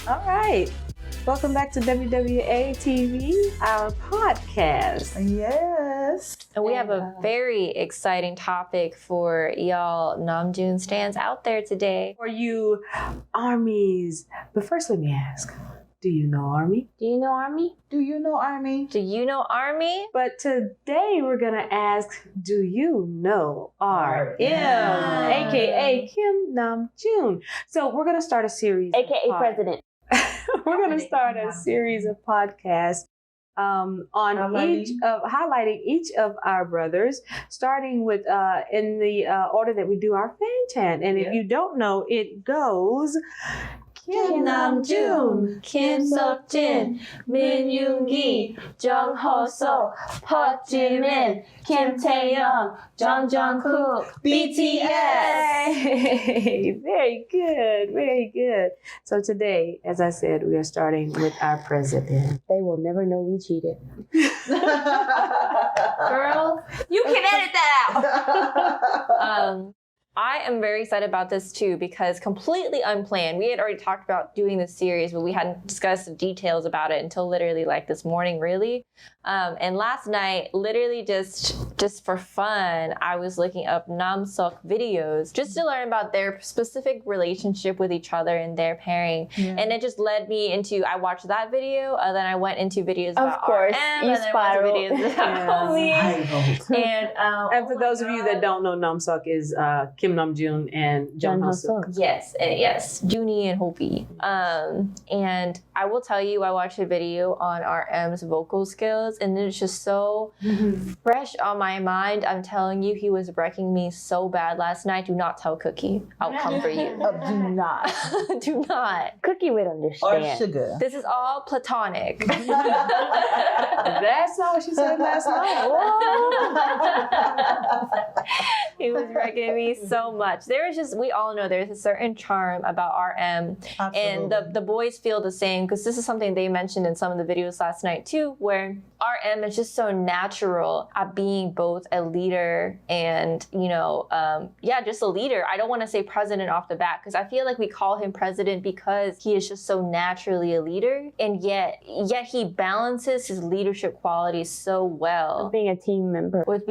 All right. Welcome back to WWARMYTV, our podcast. Yes. And we have a very exciting topic for y'all Namjoon stans out there today. For you armies. But first, let me ask, do you know Army? Do you know Army? Do you know Army? Do you know Army? But today we're going to ask, do you know RM? AKA Kim Namjoon. So we're going to start a series. AKA President. We're going to start a series of podcasts on highlighting each of our brothers, starting with in the order that we do our fan chant. And if you don't know, it goes Kim Namjoon, Kim Seok-jin, Min Yoon-gi, Jung Ho-seok, Park Ji-min, Kim Tae-young, Jung Jung-kook, BTS. Yay! Very good, very good. So today, as I said, we are starting with our president. They will never know we cheated. Girl, you can edit that out. I am very excited about this too because completely unplanned. We had already talked about doing this series, but we hadn't discussed the details about it until literally like this morning, really. And last night, literally just for fun, I was looking up Namseok videos just to learn about their specific relationship with each other and their pairing. Yeah. And it just led me into, I watched that video, then I went into videos about RM, and then I went into videos about Homi. And for those of you that don't know, Namseok is Kim Namjoon and Jung Ho-seok. Yes, Junie and Hopi. And I will tell you, I watched a video on RM's vocal skills, and it's just so fresh on my mind. I'm telling you, he was wrecking me so bad last night. Do not tell Cookie. I'll come for you. Do not. Do not. Cookie would understand. Or Sugar. This is all platonic. That's not what she said last night. He was wrecking me so much. There is just, we all know there's a certain charm about RM. Absolutely. And the boys feel the same because this is something they mentioned in some of the videos last night too, where RM is just so natural at being both a leader and, just a leader. I don't want to say president off the bat because I feel like we call him president because he is just so naturally a leader. And yet he balances his leadership qualities so well. With being a team member. With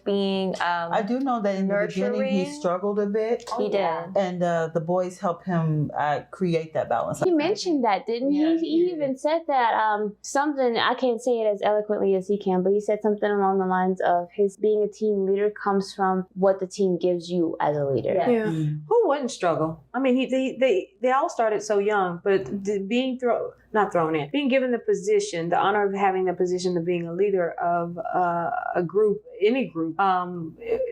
being, I do know that in the beginning he struggled a bit. He did. And the boys helped him create that balance. He mentioned that, didn't he? He even said that something, I can't say it as eloquently as he can, but he said something along the lines of his being a team leader comes from what the team gives you as a leader. Yeah. Who wouldn't struggle? I mean, they all started so young, but being being given the position, the honor of having the position of being a leader of a group, any group,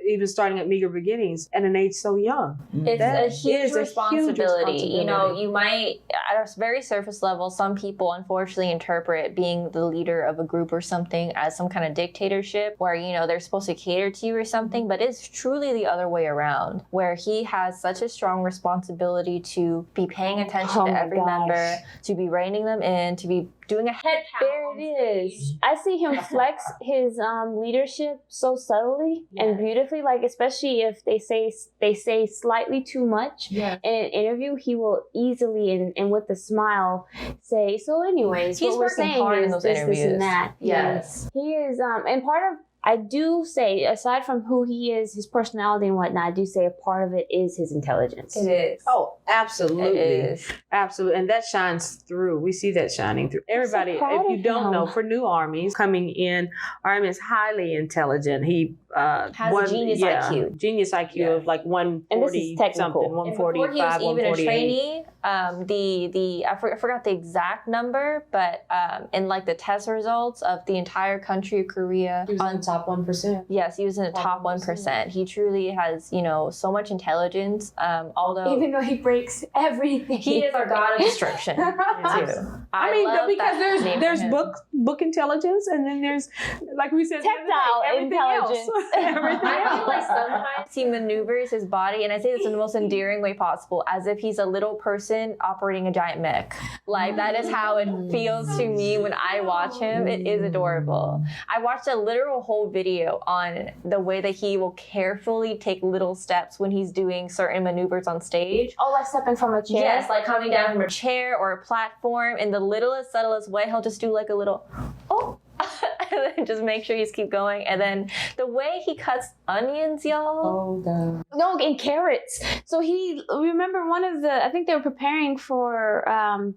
even starting at meager beginnings at an age so young. It's a huge responsibility. You know, you might, at a very surface level, some people unfortunately interpret being the leader of a group or something as some kind of dictatorship where, they're supposed to cater to you or something, but it's truly the other way around, where he has such a strong responsibility to be paying attention to every member, to be reining them in, to be doing a head count. There it is. I see him flex his leadership so subtly and beautifully, like especially if they say slightly too much in an interview, he will easily and with a smile say, so anyways, he's what we're saying hard is in those this, interviews. this and that. Yes. He is and part of, I do say, aside from who he is, his personality and whatnot, I do say a part of it is his intelligence. It is. Oh, absolutely. It is. Absolutely. And that shines through. We see that shining through. Everybody, if you don't know, for new armies coming in, RM is highly intelligent. He has a genius IQ. Genius IQ of like 140 and this is technical. something, 145, before he was even a 148. trainee, I forgot the exact number, but in like the test results of the entire country of Korea, He was on top 1%. Yes, he was in the top 1%. He truly has, so much intelligence. Although even though he breaks everything, he is our god of destruction too. I mean, love because that name there's for him. book intelligence, and then there's, like we said, tactile everything intelligence. else. everything I feel like else. sometimes he maneuvers his body, and I say this in the most endearing way possible, as if he's a little person operating a giant mech. Like, that is how it feels to me when I watch him. It is adorable. I watched a literal whole video on the way that he will carefully take little steps when he's doing certain maneuvers on stage. Oh, like stepping from a chair? Yes, like coming down from a chair or a platform. In the littlest, subtlest way, he'll just do like a little, oh. And then just make sure he's keep going. And then the way he cuts onions, y'all. Oh, God. No, and carrots. So he, remember one of the, I think they were preparing for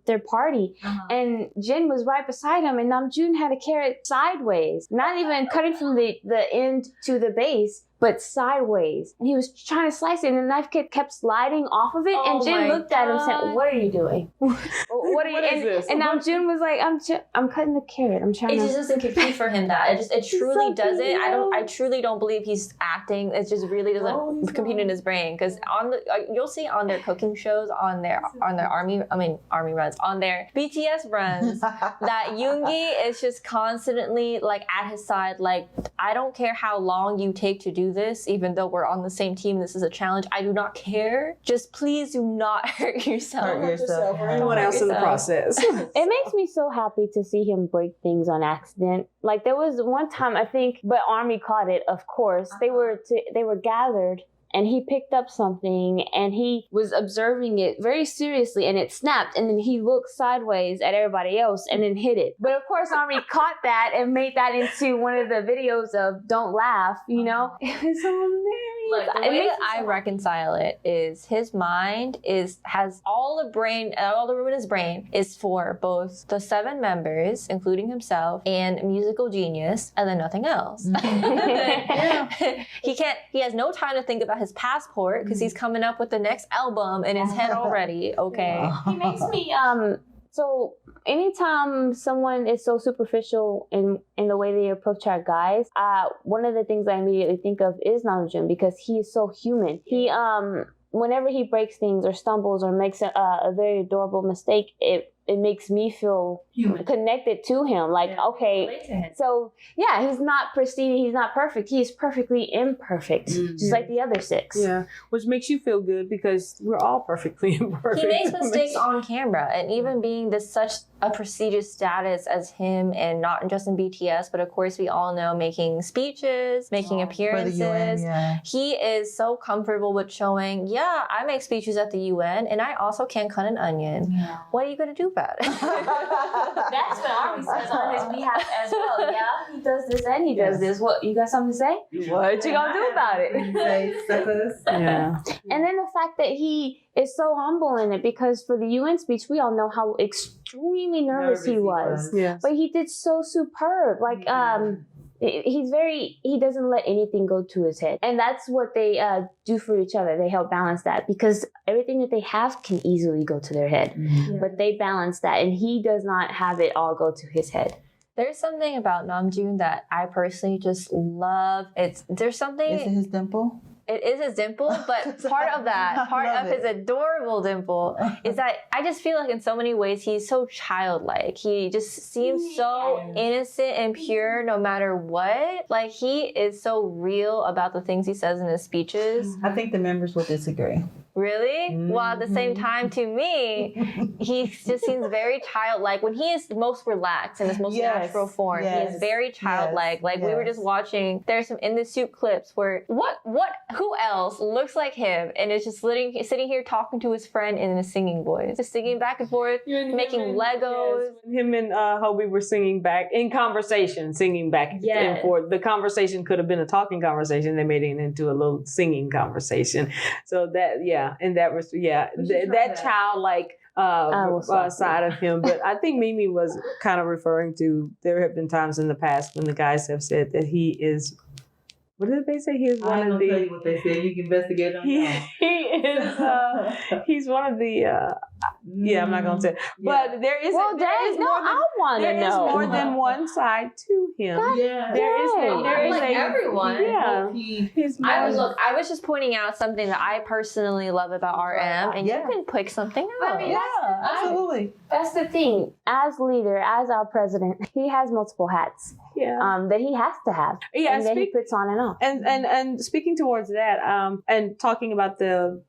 their party, and Jin was right beside him, and Namjoon had a carrot sideways, not even cutting from the end to the base, but sideways. And he was trying to slice it, and the knife kept sliding off of it, and Jin looked at him and said, "What are you doing? What are you?" What is this? And Namjoon was like, "I'm cutting the carrot. I'm trying It to." just doesn't compete for him. That it truly so doesn't. cute. I truly don't believe he's acting. It just really doesn't compute in his brain. Because you'll see on their cooking shows, on their army runs, on their BTS runs, that Yoongi is just constantly like at his side. Like, I don't care how long you take to do this, even though we're on the same team. This is a challenge. I do not care. Just please do not hurt yourself. Hurt yourself. Or anyone else in the process. It makes me so happy to see him break things on accident. Like, there was one time, I think, but Army caught it, of course. They were gathered, and he picked up something, and he was observing it very seriously, and it snapped, and then he looked sideways at everybody else and then hit it. But of course, Army caught that and made that into one of the videos of "Don't Laugh," you know? It was hilarious. Look, the way that I reconcile it is his mind has all the room in his brain is for both the 7 members, including himself, and musical genius, and then nothing else. He has no time to think about his passport because he's coming up with the next album in his head already. Okay. He makes me so anytime someone is so superficial in the way they approach our guys, one of the things I immediately think of is Namjoon, because he is so human. He whenever he breaks things or stumbles or makes a very adorable mistake, it makes me feel connected to him. Like, okay, so yeah, he's not pristine, he's not perfect, he's perfectly imperfect, just like the other 6. Yeah, which makes you feel good because we're all perfectly imperfect. He makes mistakes on camera, and even being such a prestigious status as him, and not just in BTS, but of course we all know making speeches, making appearances. For the UN, He is so comfortable with showing, yeah, I make speeches at the UN, and I also can cut an onion. Yeah. What are you gonna do about it? That's what Army says on his behalf as well. Yeah, he does this and he does this. What, you got something to say? What you gonna do about it? Yeah. And then the fact that he is so humble in it, because for the UN speech, we all know how extremely nervous he was. Yes. But he did so superb. Like, he doesn't let anything go to his head. And that's what they do for each other. They help balance that, because everything that they have can easily go to their head. Mm-hmm. But they balance that, and he does not have it all go to his head. There's something about Namjoon that I personally just love. There's something. Is it his dimple? It is his dimple, but part of his adorable dimple is that I just feel like in so many ways he's so childlike. He just seems so innocent and pure no matter what. Like, he is so real about the things he says in his speeches. I think the members will disagree. Really? Mm-hmm. Well, at the same time, to me, he just seems very childlike. When he is most relaxed in his most natural form, he is very childlike. We were just watching, there's some in the soup clips where who else looks like him and is just sitting here talking to his friend in a singing voice, just singing back and forth, making Legos. Yes, him and Hobie were singing back in conversation, singing back and forth. The conversation could have been a talking conversation. They made it into a little singing conversation. So that, and that was, that childlike side of him. But I think Mimi was kind of referring to, there have been times in the past when the guys have said that he is, what did they say? He is one of the. Tell you what they said. You can investigate on that. He is. He's one of the. I'm not gonna say. But there is. Well, I want to know. There is more than one side to him. There is everyone. Yeah. I was just pointing out something that I personally love about RM, and you can pick something out. I mean, absolutely. That's the thing. As leader, as our president, he has multiple hats. that he has to have. Yeah, and that he puts on and off. And speaking towards that, and talking about the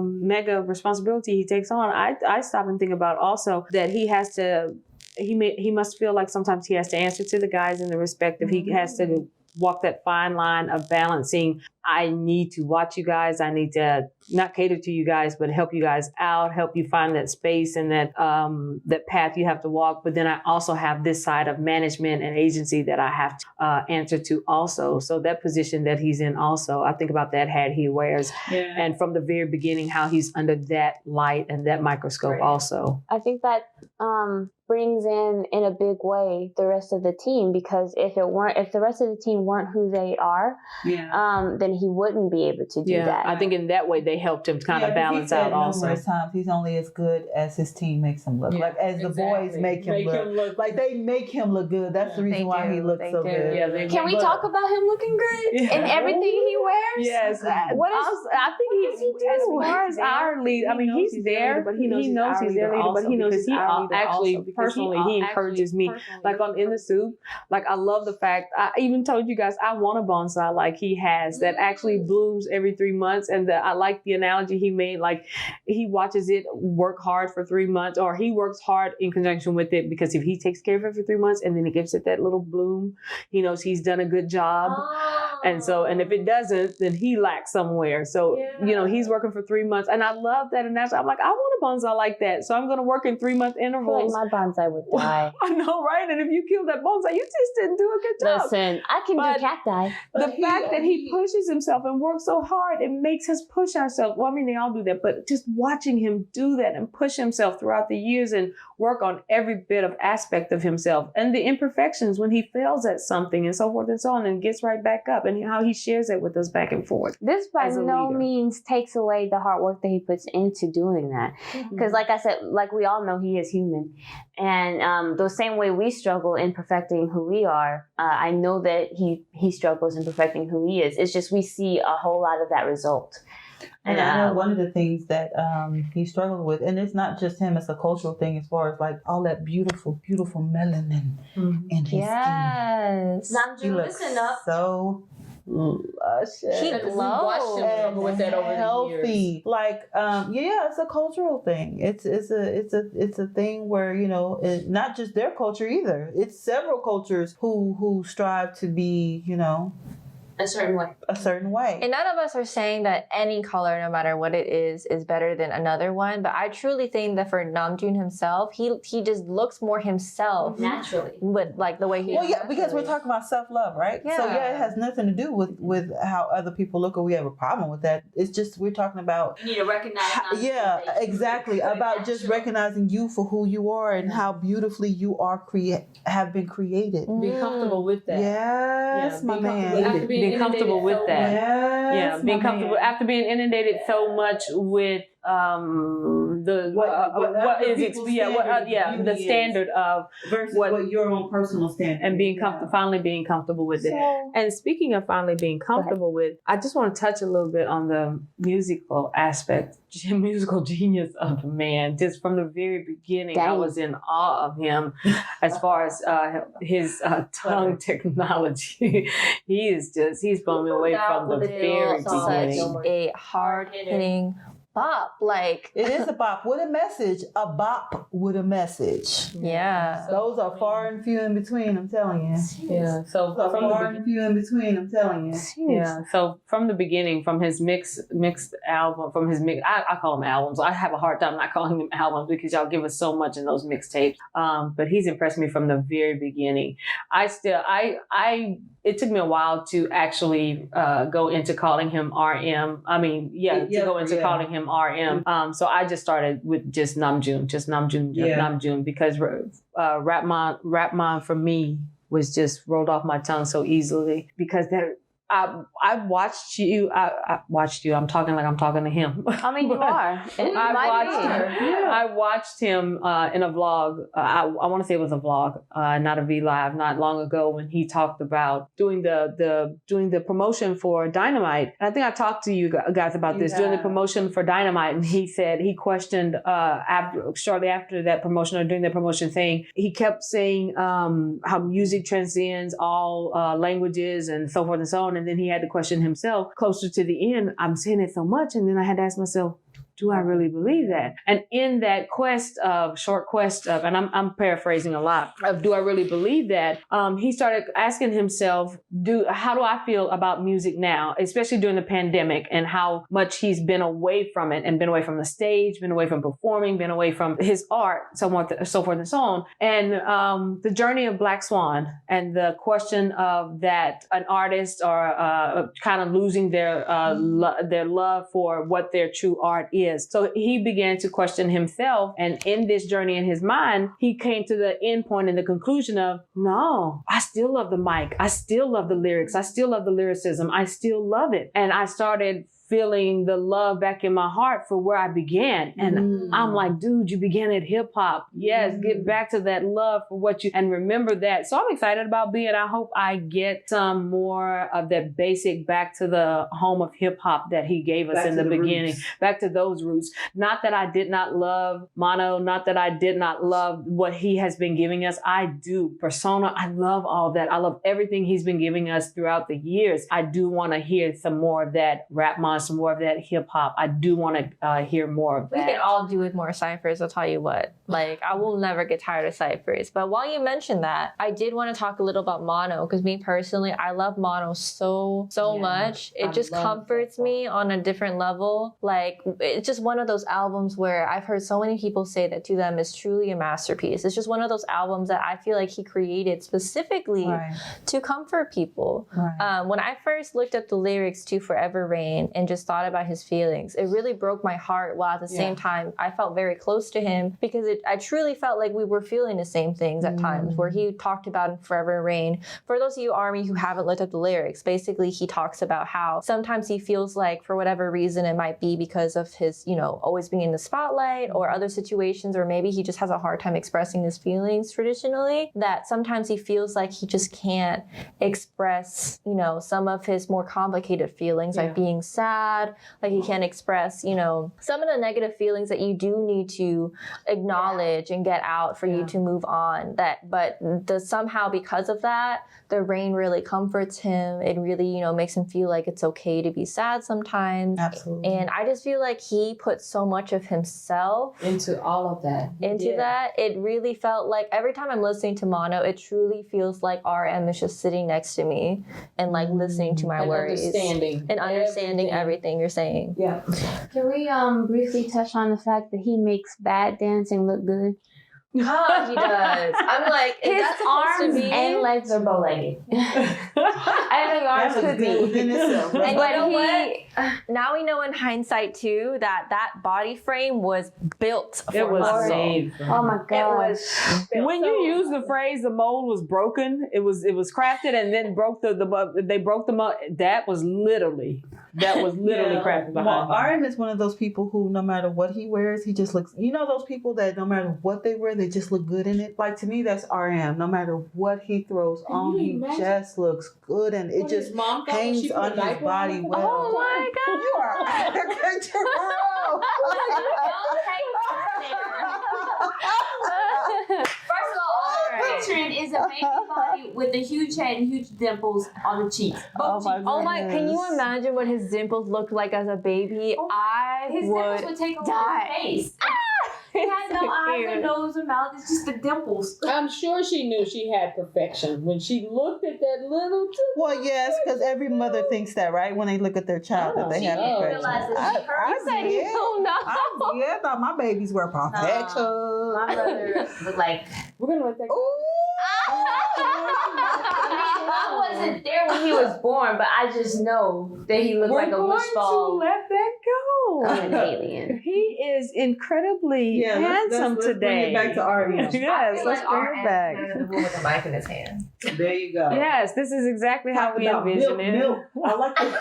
mega responsibility he takes on, I stop and think about also that he has to. He must feel like sometimes he has to answer to the guys in the respective. He has to walk that fine line of balancing. I need to watch you guys. I need to not cater to you guys, but help you guys out, help you find that space and that path you have to walk. But then I also have this side of management and agency that I have to answer to also. So that position that he's in also, I think about that hat he wears. Yeah. And from the very beginning, how he's under that light and that microscope also. I think that brings in a big way the rest of the team, because if the rest of the team weren't who they are, then he wouldn't be able to do that. I think in that way they helped him kind of balance out also. Numerous times he's only as good as his team makes him look. Like as the boys make him look. Like they make him look good. That's the reason why he looks so good. Yeah, Can we talk about him looking good in everything he wears? Yes. I think does he do? As far as our lead, I mean, he's there, but he knows he's their leader, but he knows he's our leader. Actually, personally, he encourages me. Like in the soup, like I love the fact, I even told you guys, I want a bonsai like he has that actually blooms every 3 months. And I like the analogy he made, like he watches it work hard for 3 months, or he works hard in conjunction with it, because if he takes care of it for 3 months and then he gives it that little bloom, he knows he's done a good job. And if it doesn't, then he lacks somewhere. So, he's working for 3 months. And I love that analogy. I'm like, I want a bonsai like that. So I'm going to work in 3 month intervals. I feel like my bonsai would die. I know, right? And if you kill that bonsai, you just didn't do a good job. Listen, I can do cacti. The fact that he pushes himself and works so hard, it makes us push ourselves. Well, I mean, they all do that, but just watching him do that and push himself throughout the years and work on every bit of aspect of himself and the imperfections when he fails at something and so forth and so on, and gets right back up, and how he shares it with us back and forth. This by no means takes away the hard work that he puts into doing that. Because like I said, like we all know, he is human. And the same way we struggle in perfecting who we are, I know that he struggles in perfecting who he is. It's just we see a whole lot of that result. And I know one of the things that he struggled with, and it's not just him, it's a cultural thing as far as like all that beautiful, beautiful melanin in his skin. Namjoon, listen up. So luscious. He glows. With that over healthy. The years. Like, it's a cultural thing. It's a thing where, not just their culture either. It's several cultures who strive to be, a certain way. And none of us are saying that any color, no matter what it is better than another one. But I truly think that for Namjoon himself, he just looks more himself naturally. With like the way he. Well, because we're talking about self-love, right? Yeah. So it has nothing to do with how other people look, or we have a problem with that. It's just we're talking about. You need to recognize. Exactly. About just recognizing you for who you are and how beautifully you are have been created. Be comfortable with that. Yes, my man. Being comfortable with that. Yes, being comfortable after being inundated so much with the standard of versus what your own personal standard, and being finally being comfortable with it. And speaking of finally being comfortable with, I just want to touch a little bit on the musical aspect, musical genius of the man. Just from the very beginning, I was in awe of him as far as his tongue technology. He's blown me away from the very beginning. Such a hard-hitting bop, like it is a bop with a message. A bop with a message. Yeah, those are far and few in between. I'm telling you. Yeah, so from far and few in between. I'm telling you. Yeah, so from the beginning, from his mixed album, from his mix, I call them albums. I have a hard time not calling them albums because y'all give us so much in those mixtapes. But he's impressed me from the very beginning. It took me a while to actually go into calling him RM. Calling him RM. So I just started with just Namjoon, Namjoon, because Rapman for me was just rolled off my tongue so easily, because I watched you. I watched you. I'm talking like I'm talking to him. I mean, you are. I watched him in a vlog. I want to say it was a vlog, not a VLive, not long ago, when he talked about doing the promotion for Dynamite. And I think I talked to you guys about this, doing the promotion for Dynamite. And he said he questioned shortly after that promotion, or during that promotion, saying he kept saying how music transcends all languages and so forth and so on. And then he had to question himself closer to the end. I'm saying it so much. And then I had to ask myself, do I really believe that? And in that short quest of, and I'm paraphrasing a lot, of do I really believe that? He started asking himself, how do I feel about music now, especially during the pandemic, and how much he's been away from it, and been away from the stage, been away from performing, been away from his art, so forth and so on. And the journey of Black Swan, and the question of that an artist or kind of losing their love for what their true art is. So he began to question himself, and in this journey in his mind, he came to the end point and the conclusion of, no, I still love the mic. I still love the lyrics. I still love the lyricism. I still love it. And I started feeling the love back in my heart for where I began. And I'm like, dude, you began at hip hop. Yes, get back to that love for what you, and remember that. So I'm excited about being, I hope I get some more of that basic back to the home of hip hop that he gave us in the beginning, back to those roots. Not that I did not love Mono, not that I did not love what he has been giving us. I do. Persona, I love all that. I love everything he's been giving us throughout the years. I do want to hear some more of that rap monster, more of that hip hop. I do want to hear more of that. We can all do with more ciphers, I'll tell you what. Like, I will never get tired of ciphers. But while you mentioned that, I did want to talk a little about Mono, because me personally, I love Mono so much. It just comforts me on a different level. Like, it's just one of those albums where I've heard so many people say that to them is truly a masterpiece. It's just one of those albums that I feel like he created specifically to comfort people. When I first looked at the lyrics to Forever Rain and just thought about his feelings, it really broke my heart, while at the same time I felt very close to him, because I truly felt like we were feeling the same things at times, where he talked about in Forever Rain. For those of you Army who haven't looked up the lyrics, basically he talks about how sometimes he feels like, for whatever reason it might be, because of his, always being in the spotlight, or other situations, or maybe he just has a hard time expressing his feelings traditionally, that sometimes he feels like he just can't express, some of his more complicated feelings, like being sad, like he can't express, some of the negative feelings that you do need to acknowledge and get out for you to move on. But somehow, because of that, the rain really comforts him. It really, makes him feel like it's okay to be sad sometimes. Absolutely. And I just feel like he put so much of himself into all of that. That. It really felt like every time I'm listening to Mono, it truly feels like RM is just sitting next to me and like listening to my worries. Understanding everything you're saying. Yeah. Can we briefly touch on the fact that he makes bad dancing look good? Oh, he does. I'm like, his arms and legs are bow-legged. I know your arms could be. And you know what? Now we know in hindsight too that body frame was built for it was muscle. made. Oh my god! It was built. When you use the phrase "the mold was broken," it was crafted and then broke they broke the mold. That was literally crafted behind. Well, RM is one of those people who, no matter what he wears, he just looks. Those people that no matter what they wear, they just look good in it. Like, to me, that's RM. No matter what he throws on, he just looks good, and it just hangs on his body well. Oh my god! You are out of control. First of all I'm picturing is a baby body with a huge head and huge dimples on the cheeks. Oh my! Can you imagine what his dimples looked like as a baby? His dimples would take over his face. He has no eyes or nose or mouth. It's just the dimples. I'm sure she knew she had perfection when she looked at that little. Well, yes, because every mother thinks that, right? When they look at their child, that they have perfection. I thought my babies were perfection. My brother looked like. We're gonna let that go. I wasn't there when he was born, but I just know that he looked like a mush ball. Let that go. Of an alien. He is incredibly handsome let's today. Bring it back to RM. Yes, let's bring it back. The woman with the mic in his hand. There you go. Yes, this is exactly how Talk we about envision milk, it. milk. I like that.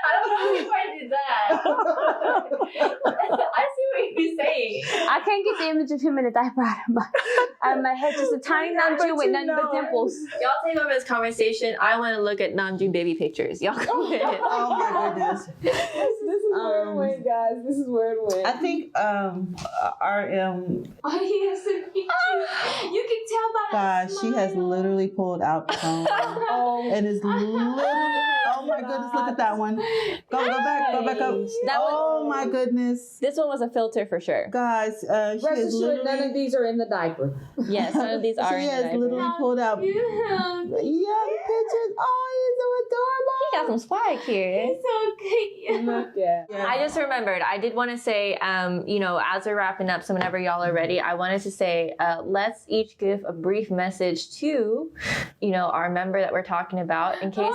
I don't know if I did that. I see what you're saying. I can't get the image of him in a diaper out of my head. Just a tiny Namjoon with nothing but dimples. Y'all take over this conversation. I want to look at Namjoon baby pictures. Y'all go ahead. Oh my goodness. This is where it went, guys. This is where it went. I think RM. Oh, he has a picture. You can tell by Gosh, she has literally pulled out the phone and is literally. Oh my goodness! Look at that one. Go back up. Oh my goodness. This one was a filter for sure. Guys, she Rest is assured, none of literally. these are in the diaper. Yes, none of these are She in the has diaper. literally pulled out young pictures. Oh, He got some swag here. so cute. Look at. he's so adorable. I just remembered. I did want to say, as we're wrapping up, so whenever y'all are ready, I wanted to say, let's each give a brief message to, our member that we're talking about, in case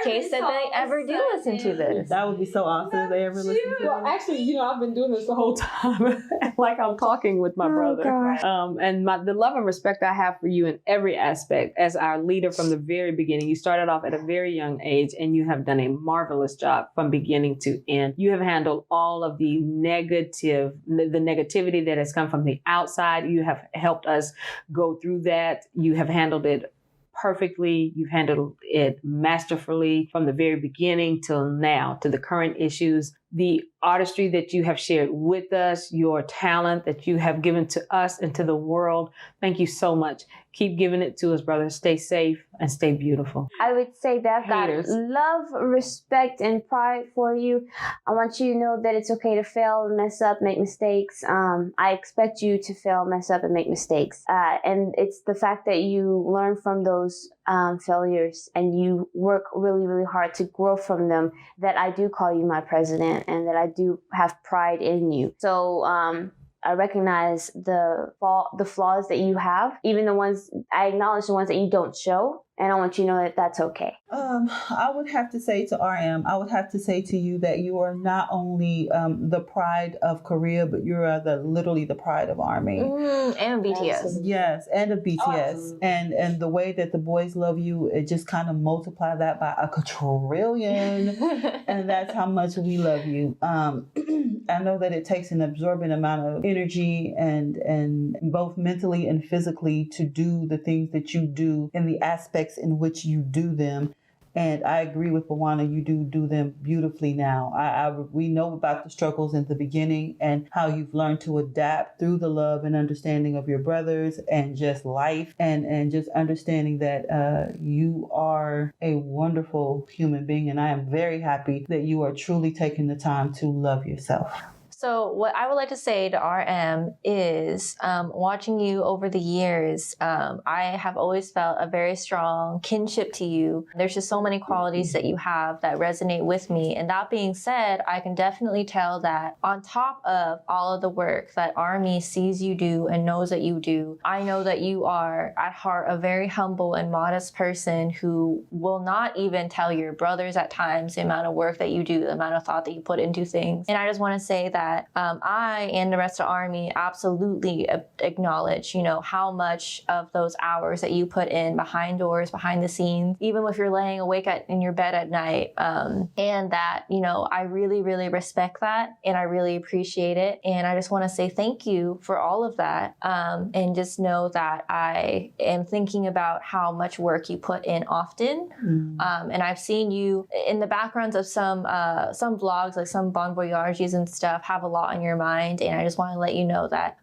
case that they ever do listen to this. That would be so awesome if they ever listen to Well, it. actually, I've been doing this the whole time. Like I'm talking with my brother. And the love and respect I have for you in every aspect as our leader from the very beginning. You started off at a very young age and you have done a marvelous job from beginning to end. You have handled all of the negativity that has come from the outside. You have helped us go through that. You have handled it perfectly. You've handled it masterfully from the very beginning till now, to the current issues. The artistry that you have shared with us, your talent that you have given to us and to the world. Thank you so much. Keep giving it to us, brother. Stay safe and stay beautiful. I would say that I've got Haters. love, respect, and pride for you. I want you to know that it's okay to fail, mess up, make mistakes. I expect you to fail, mess up, and make mistakes. And it's the fact that you learn from those failures and you work really, really hard to grow from them that I do call you my president and that I do have pride in you. So, I recognize the flaws that you have, even the ones, I acknowledge the ones that you don't show. And I want you to know that that's okay. I would have to say to RM, I would have to say to you that you are not only the pride of Korea, but you're literally the pride of Army. And BTS. Absolutely. Yes, and of BTS. Awesome. And the way that the boys love you, it just kind of multiply that by a quadrillion. And that's how much we love you. I know that it takes an absorbent amount of energy and both mentally and physically to do the things that you do in the aspects in which you do them. And I agree with Bawana, you do them beautifully now. We know about the struggles in the beginning and how you've learned to adapt through the love and understanding of your brothers and just life and just understanding that you are a wonderful human being. And I am very happy that you are truly taking the time to love yourself. So what I would like to say to RM is, watching you over the years, I have always felt a very strong kinship to you. There's just so many qualities that you have that resonate with me. And that being said, I can definitely tell that on top of all of the work that Army sees you do and knows that you do, I know that you are at heart a very humble and modest person who will not even tell your brothers at times the amount of work that you do, the amount of thought that you put into things. And I just want to say that I and the rest of Army absolutely acknowledge, how much of those hours that you put in behind doors, behind the scenes, even if you're laying awake in your bed at night, and that, I really, really respect that and I really appreciate it. And I just want to say thank you for all of that, and just know that I am thinking about how much work you put in often. And I've seen you in the backgrounds of some vlogs, like some Bon Voyages and stuff, have a lot on your mind. And I just want to let you know that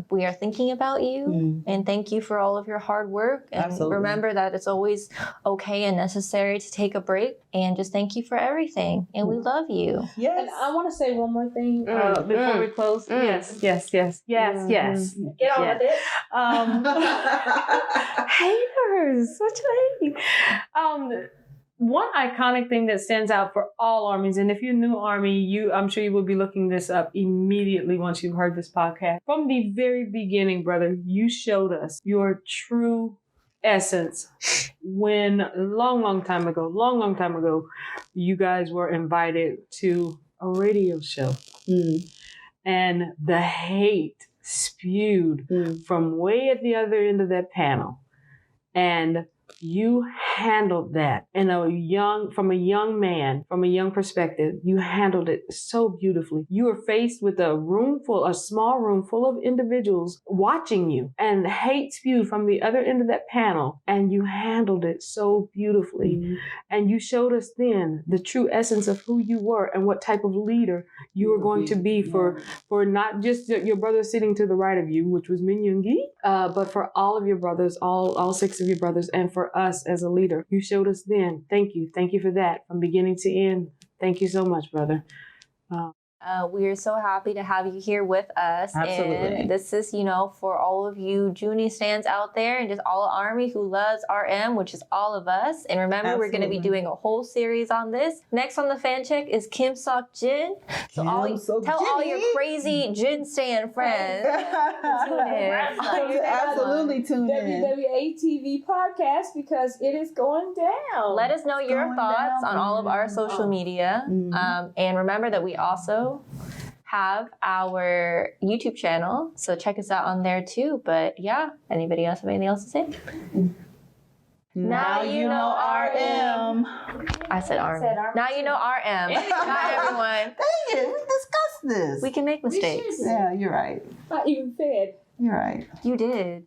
we are thinking about you and thank you for all of your hard work. And Absolutely. Remember that it's always okay and necessary to take a break, and just thank you for everything. And we love you. Yes. And I want to say one more thing Before we close, yes. Get on with it. Haters, such hate. One iconic thing that stands out for all armies, and if you're new Army, I'm sure you will be looking this up immediately once you've heard this podcast. From the very beginning, brother, you showed us your true essence, when long time ago, you guys were invited to a radio show, and the hate spewed from way at the other end of that panel, and you handled that from a young perspective. You handled it so beautifully. You were faced with a small room full of individuals watching you, and hate spewed from the other end of that panel, and you handled it so beautifully. And you showed us then the true essence of who you were and what type of leader you were going to be for not just your brother sitting to the right of you, which was Min Yoongi, but for all of your brothers, all 6 of your brothers, and for us as a leader. You showed us then. Thank you for that from beginning to end. Thank you so much, brother. We are so happy to have you here with us. Absolutely. And this is, for all of you Junie stands out there and just all of Army who loves RM, which is all of us. And remember, we're going to be doing a whole series on this. Next on the fan check is Kim Sok Jin. So tell all your crazy Jin stan friends to tune in. Absolutely tune in. WWATV podcast, because it is going down. Let us know your thoughts on all of our social media. And remember that we also have our YouTube channel, so check us out on there too. But yeah, anybody else have anything else to say? Now you know RM. I said RM. Now you know RM. Not everyone. Dang it, we discussed this. We can make mistakes. Yeah, you're right. Not even fed. You're right. You did.